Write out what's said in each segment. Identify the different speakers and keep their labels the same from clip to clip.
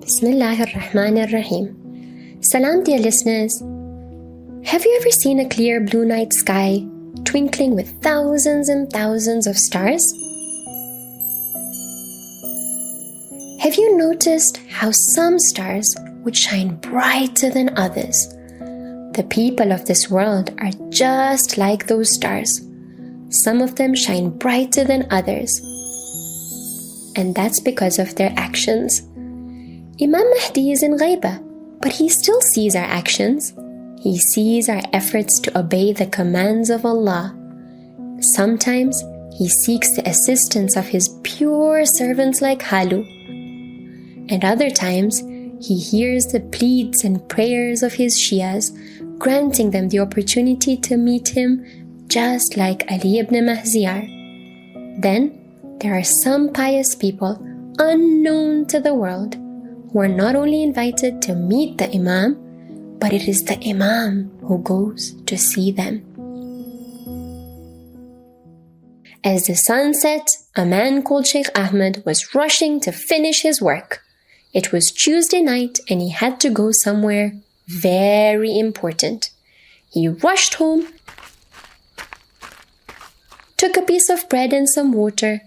Speaker 1: Bismillah ar-Rahman ar-Rahim. Salam, dear listeners. Have you ever seen a clear blue night sky twinkling with thousands and thousands of stars? Have you noticed how some stars would shine brighter than others? The people of this world are just like those stars. Some of them shine brighter than others, and that's because of their actions. Imam Mahdi is in ghaybah, but he still sees our actions. He sees our efforts to obey the commands of Allah. Sometimes he seeks the assistance of his pure servants like Halu, and other times he hears the pleads and prayers of his Shias, granting them the opportunity to meet him just like Ali ibn Mahziyar. Then there are some pious people unknown to the world who are not only invited to meet the Imam, but it is the Imam who goes to see them. As the sun set, a man called Sheikh Ahmed was rushing to finish his work. It was Tuesday night and he had to go somewhere very important. He rushed home, took a piece of bread and some water,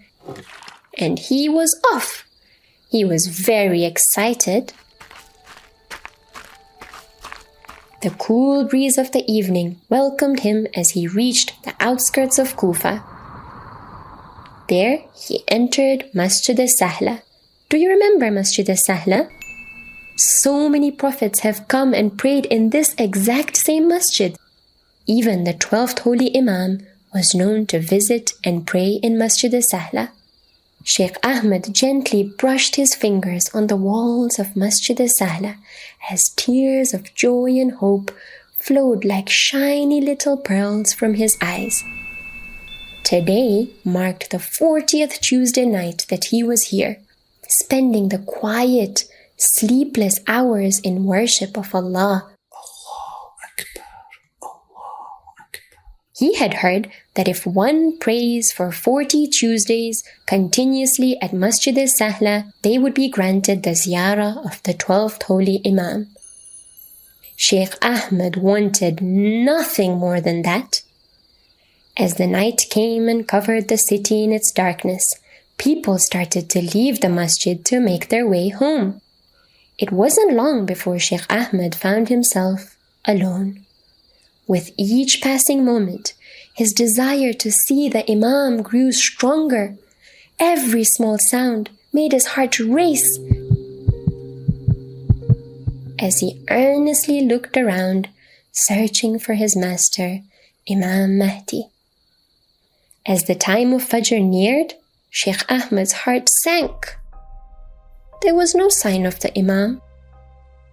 Speaker 1: and he was off. He was very excited. The cool breeze of the evening welcomed him as he reached the outskirts of Kufa. There he entered Masjid al-Sahla. Do you remember Masjid al-Sahla? So many prophets have come and prayed in this exact same masjid. Even the 12th Holy Imam was known to visit and pray in Masjid al-Sahla. Sheikh Ahmed gently brushed his fingers on the walls of Masjid al-Sahla as tears of joy and hope flowed like shiny little pearls from his eyes. Today marked the 40th Tuesday night that he was here, spending the quiet, sleepless hours in worship of Allah. He had heard that if one prays for 40 Tuesdays continuously at Masjid al-Sahla, they would be granted the ziyarah of the 12th Holy Imam. Sheikh Ahmed wanted nothing more than that. As the night came and covered the city in its darkness, people started to leave the masjid to make their way home. It wasn't long before Sheikh Ahmed found himself alone. With each passing moment, his desire to see the Imam grew stronger. Every small sound made his heart race. As he earnestly looked around, searching for his master, Imam Mahdi. As the time of Fajr neared, Sheikh Ahmed's heart sank. There was no sign of the Imam.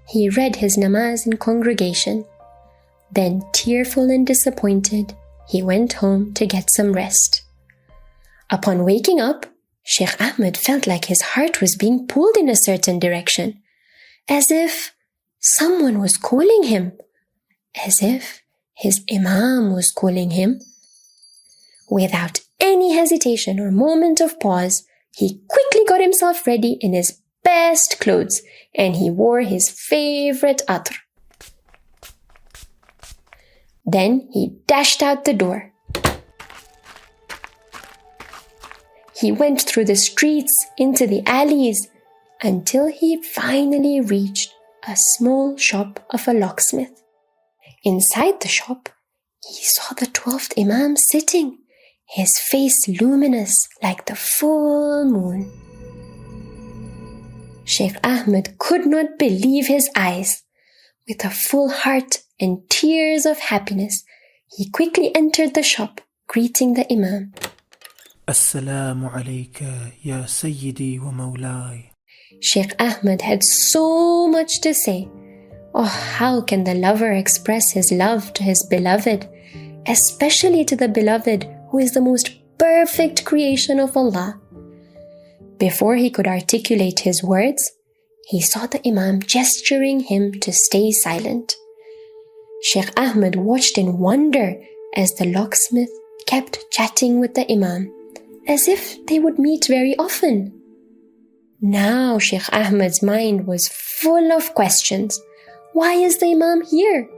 Speaker 1: He read his namaz in congregation. Then, tearful and disappointed, he went home to get some rest. Upon waking up, Sheikh Ahmed felt like his heart was being pulled in a certain direction, as if someone was calling him, as if his Imam was calling him. Without any hesitation or moment of pause, he quickly got himself ready in his best clothes and he wore his favorite atr. Then he dashed out the door. He went through the streets, into the alleys, until he finally reached a small shop of a locksmith. Inside the shop, he saw the 12th Imam sitting, his face luminous like the full moon. Sheikh Ahmed could not believe his eyes. With a full heart and tears of happiness, he quickly entered the shop, greeting the Imam.
Speaker 2: Assalamu alayka, ya Sayyidi wa Mawlai.
Speaker 1: Sheikh Ahmed had so much to say. Oh, how can the lover express his love to his beloved, especially to the beloved who is the most perfect creation of Allah? Before he could articulate his words, he saw the Imam gesturing him to stay silent. Sheikh Ahmed watched in wonder as the locksmith kept chatting with the Imam, as if they would meet very often. Now Sheikh Ahmed's mind was full of questions. Why is the Imam here?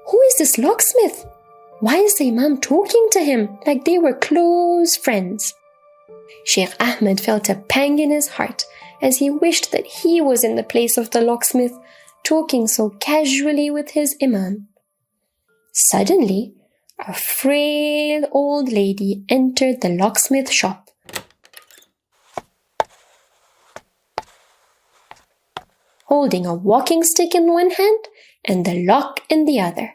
Speaker 1: Who is this locksmith? Why is the Imam talking to him like they were close friends? Sheikh Ahmed felt a pang in his heart as he wished that he was in the place of the locksmith, talking so casually with his Imam. Suddenly, a frail old lady entered the locksmith shop. Holding a walking stick in one hand and the lock in the other.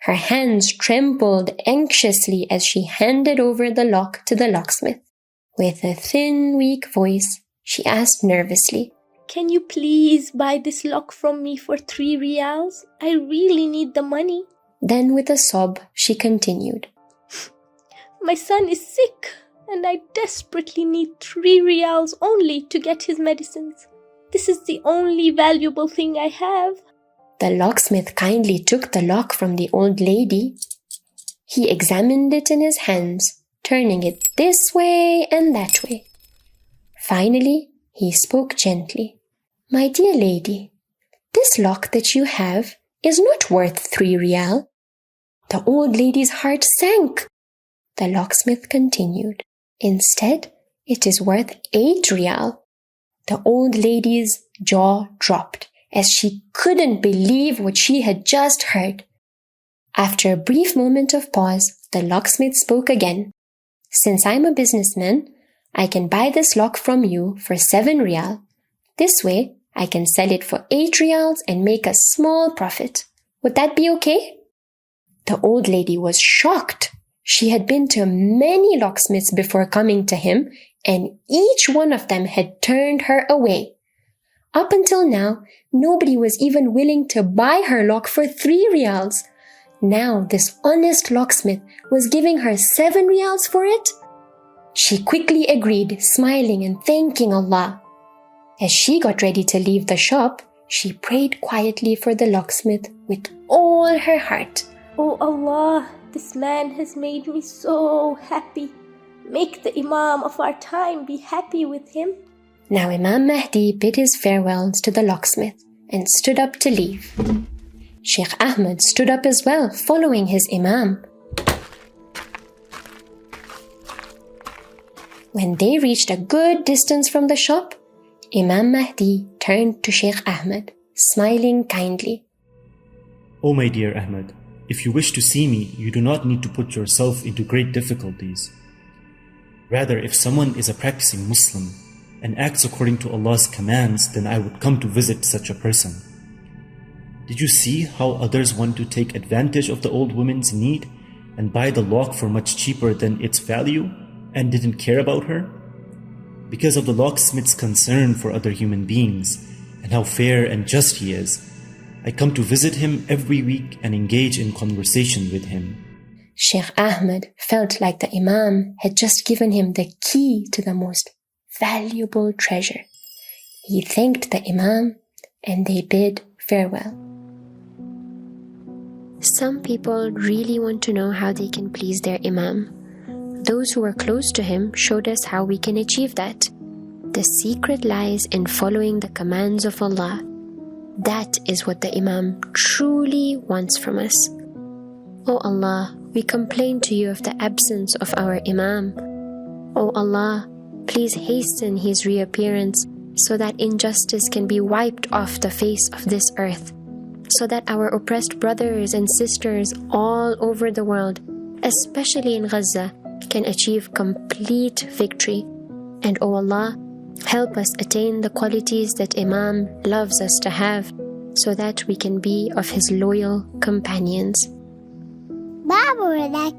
Speaker 1: Her hands trembled anxiously as she handed over the lock to the locksmith. With a thin, weak voice, she asked nervously,
Speaker 3: "Can you please buy this lock from me for 3 riyals? I really need the money."
Speaker 1: Then with a sob, she continued,
Speaker 3: "My son is sick and I desperately need 3 riyals only to get his medicines. This is the only valuable thing I have."
Speaker 1: The locksmith kindly took the lock from the old lady. He examined it in his hands, turning it this way and that way. Finally, he spoke gently. "My dear lady, this lock that you have is not worth 3 riyal." The old lady's heart sank. The locksmith continued, "Instead, it is worth 8 riyal." The old lady's jaw dropped as she couldn't believe what she had just heard. After a brief moment of pause, the locksmith spoke again. "Since I'm a businessman, I can buy this lock from you for 7 riyal. This way, I can sell it for 8 riyals and make a small profit. Would that be okay?" The old lady was shocked. She had been to many locksmiths before coming to him, and each one of them had turned her away. Up until now, nobody was even willing to buy her lock for 3 riyals. Now this honest locksmith was giving her 7 riyals for it? She quickly agreed, smiling and thanking Allah. As she got ready to leave the shop, she prayed quietly for the locksmith with all her heart.
Speaker 3: "Oh Allah, this man has made me so happy. Make the Imam of our time be happy with him."
Speaker 1: Now Imam Mahdi bid his farewells to the locksmith and stood up to leave. Sheikh Ahmed stood up as well, following his Imam. When they reached a good distance from the shop, Imam Mahdi turned to Sheikh Ahmed, smiling kindly.
Speaker 4: "Oh my dear Ahmed, if you wish to see me, you do not need to put yourself into great difficulties. Rather, if someone is a practicing Muslim and acts according to Allah's commands, then I would come to visit such a person. Did you see how others want to take advantage of the old woman's need and buy the lock for much cheaper than its value and didn't care about her? Because of the locksmith's concern for other human beings and how fair and just he is, I come to visit him every week and engage in conversation with him."
Speaker 1: Sheikh Ahmed felt like the Imam had just given him the key to the most valuable treasure. He thanked the Imam and they bid farewell. Some people really want to know how they can please their Imam. Those who were close to him showed us how we can achieve that. The secret lies in following the commands of Allah. That is what the Imam truly wants from us. O Allah, we complain to you of the absence of our Imam. O Allah, please hasten his reappearance so that injustice can be wiped off the face of this earth, so that our oppressed brothers and sisters all over the world, especially in Gaza, can achieve complete victory. And O Allah, help us attain the qualities that Imam loves us to have, so that we can be of his loyal companions.
Speaker 5: Baba, that